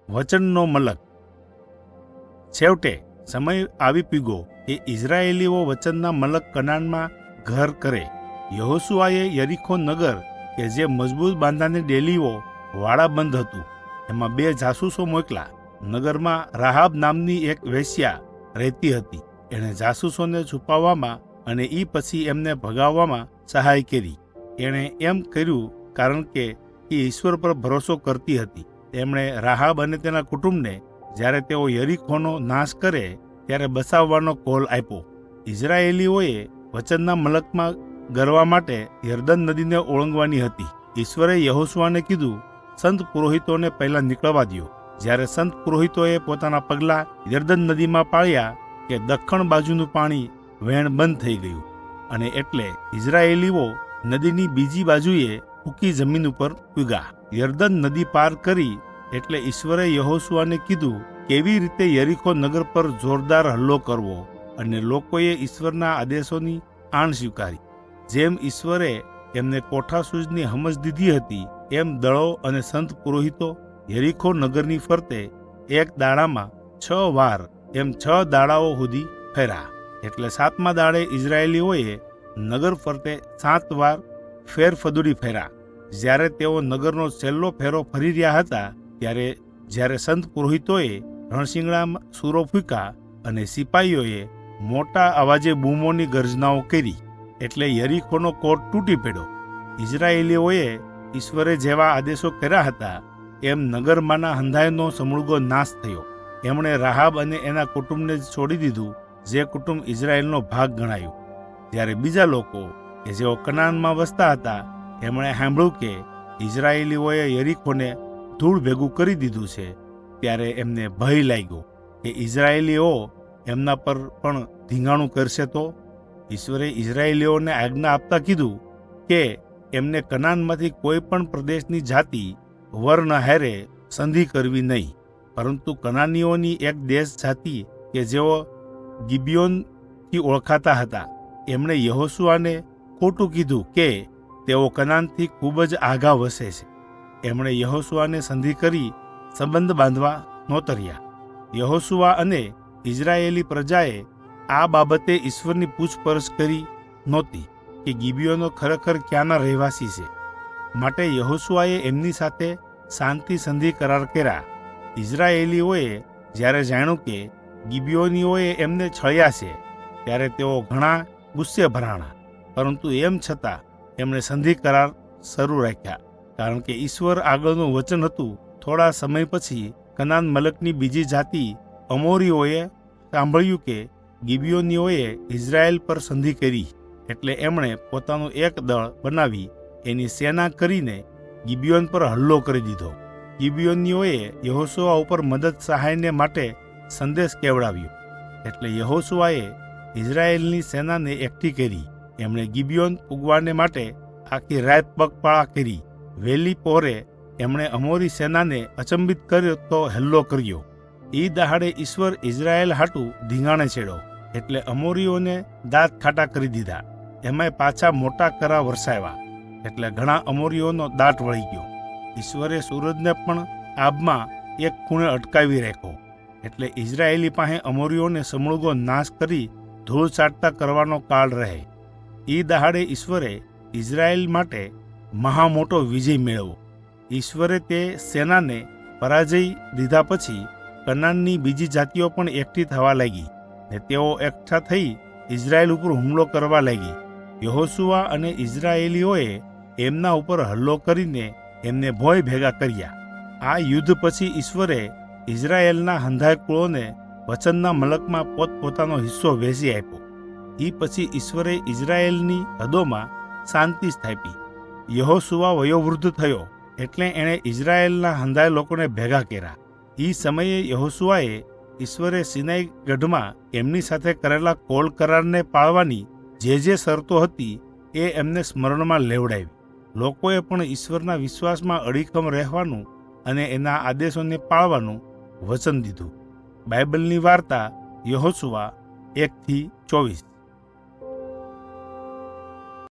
વચનનો મલક. છેવટે સમય આવી પીગો કે ઇઝરાયેલીઓ વચનના મલક કનાનમાં ઘર કરે. યહોશુઆએ યરીખો નગર કે જે મજબૂત બાંધાની ડેલીઓ વાડાબંધ હતું, એમાં 2 જાસૂસો મોકલા. નગરમાં રાહાબ નામની એક વેશ્યા રહેતી હતી. એણે જાસૂસોને છુપાવવામાં અને એ પછી એમને ભગાવવામાં સહાય કરી. એણે એમ કર્યું કારણ કે એ ઈશ્વર પર ભરોસો કરતી હતી. તેમણે રાહાબ અને તેના કુટુંબને જ્યારે તેઓ યરીખોનો નાશ કરે ત્યારે બચાવવાનો કોલ આપ્યો. ઇઝરાયેલીઓએ વચનના મલકમાં ગરવા માટે યર્દન નદીને ઓળંગવાની હતી. ઈશ્વરે યહોશુઆને કીધું, સંત પુરોહિતોને પહેલા નીકળવા દો. જ્યારે સંત પુરોહિતોએ પોતાના પગલા યર્દન નદીમાં પાળ્યા કે દક્ષિણ બાજુનું પાણી વહેણ બંધ થઈ ગયું, અને એટલે ઇઝરાયેલીઓ નદીની બીજી બાજુએ સૂકી જમીન ઉપર પૂગ્યા. યર્દન નદી પાર કરી એટલે ઈશ્વરે યહોશુઆને કીધું કેવી રીતે યરીખો નગર પર જોરદાર હલ્લો કરવો, અને લોકોએ ઈશ્વરના આદેશોની આણ સ્વીકારી. જેમ ઈશ્વરે એમને કોઠાસૂઝની સમજ દીધી હતી, એમ દળો અને સંત પુરોહિતો યરીખો નગરની ફરતે એક દાડામાં 6 વાર એમ 6 દાડાઓ સુધી ફર્યા. એટલે 7મા દાડે ઇઝરાયેલીઓએ નગર ફરતે 7 વાર ફેરફદુડી ફર્યા. જ્યારે તેઓ નગરનો છેલ્લો ફેરો ફરી રહ્યા હતા ત્યારે જ્યારે સંત પુરોહિતોએ રણશીંગડામાં સૂરો ફૂંક્યા અને સિપાહીઓએ મોટા અવાજે બૂમોની ગર્જનાઓ કરી, એટલે યરીખોનો કોટ તૂટી પડ્યો. ઇઝરાયેલીઓએ ઈશ્વરે જેવા આદેશો કર્યા હતા એમ નગરમાંના હંધાયનો સમૂળગો નાશ થયો. એમણે રાહાબ અને એના કુટુંબને છોડી દીધું, જે કુટુંબ ઇઝરાયેલનો ભાગ ગણાયું. જ્યારે બીજા લોકો કે જેઓ કનાનમાં વસતા હતા એમણે સાંભળ્યું કે ઇઝરાયેલીઓએ યરીખોને ધૂળ ભેગું કરી દીધું છે, ત્યારે એમને ભય લાગ્યો કે ઇઝરાયેલીઓ એમના પર પણ ધીંગાણું કરશે. તો ઈશ્વરે ઇઝરાયેલીઓને આજ્ઞા આપતા કીધું કે એમને કનાનમાંથી કોઈ પણ પ્રદેશની જાતિ વર્ણ હારે સંધિ કરવી નહીં, પરંતુ કનાનીઓની એક દેશ જાતિ કે જેઓ ગિબિયોનથી ઓળખાતા હતા, એમણે યહોશુઆને ખોટું કીધું કે તેઓ કનાનથી ખૂબ જ આઘા વસે છે. એમણે યહોશુઆને સંધિ કરી સંબંધ બાંધવા નોતર્યા. યહોશુઆ અને ઇઝરાયેલી પ્રજાએ આ બાબતે ઈશ્વરની પૂછપરછ કરી નહોતી કે ગિબિયોનો ખરેખર ક્યાંના રહેવાસી છે. માટે યહોશુઆએ એમની સાથે શાંતિ સંધિ કરાર કર્યા. ઇઝરાયેલીઓએ જ્યારે જાણ્યું કે ગિબિયોનીઓએ એમને છળ્યા છે ત્યારે તેઓ ઘણા ગુસ્સે ભરાણા, પરંતુ એમ છતાં એમણે સંધિ કરાર શરૂ રાખ્યા, કારણ કે ઈશ્વર આગળનું વચન હતું. થોડા સમય પછી કનાન મલકની બીજી જાતિ અમોરીઓએ સાંભળ્યું કે ગિબિયોનીઓએ ઇઝરાયેલ પર સંધિ કરી, એટલે એમણે પોતાનું એક દળ બનાવી એની સેના કરીને ગિબિયોન પર હલ્લો કરી દીધો. ગિબિયોનીઓએ યહોશુઆ ઉપર મદદ સહાયને માટે સંદેશ કેવડાવ્યો, એટલે યહોશુઆએ ઇઝરાયેલની સેનાને એકઠી કરી. એમણે ગિબિયોન પૂગવાને માટે આખી રાત પગપાળા કરી. વહેલી પહોરે એમણે અમોરી સેનાને અચંબિત કર્યો તો હેલ્લો કર્યો. એ દહાડે ઈશ્વર ઇઝરાયેલ હાટું ધીંગાણે છેડ્યો, એટલે અમોરીઓને દાંત ખાટા કરી દીધા. એમાંય પાછા મોટા કરા વરસાવ્યા, એટલે ઘણા અમોરીઓનો દાંત વળી ગયો. ઈશ્વરે સૂરજને પણ આબમાં એક ખૂણે અટકાવી રાખ્યો, એટલે ઇઝરાયેલી પાસે અમોરીઓને સમૂળગો નાશ કરી ધૂળ ચાટતા કરવાનો કાળ રહે. એ દહાડે ઈશ્વરે ઇઝરાયેલ માટે મહા મોટો વિજય મેળવ્યો. ઈશ્વરે તે સેનાને પરાજય દીધા પછી કનાનની બીજી જાતિઓ પણ એકઠી થવા લાગી, ને તેઓ એકઠા થઈ ઇઝરાયેલ ઉપર હુમલો કરવા લાગી. યહોશુઆ અને ઇઝરાયેલીઓએ એમના ઉપર હલ્લો કરીને એમને ભોય ભેગા કર્યા. આ યુદ્ધ પછી ઈશ્વરે ઇઝરાયેલના હંધાય કુળોને વચનના મલકમાં પોતપોતાનો હિસ્સો વહેંચી આપ્યો. એ પછી ઈશ્વરે ઇઝરાયેલની હદોમાં શાંતિ સ્થાપી. યહોશુઆ વયોવૃદ્ધ થયો, એટલે એણે ઇઝરાયેલના હંધાય લોકોને ભેગા કર્યા. એ સમયે યહોશુઆએ ઈશ્વરે સિનાઈ ગઢમાં એમની સાથે કરેલા કોલ કરારને પાળવાની જે શરતો હતી એ એમને સ્મરણમાં લેવડાવી. લોકોએ પણ ઈશ્વરના વિશ્વાસમાં અડીખમ રહેવાનું અને એના આદેશોને પાળવાનું વચન દીધું. બાઇબલની વાર્તા યહોશુઆ 1-24.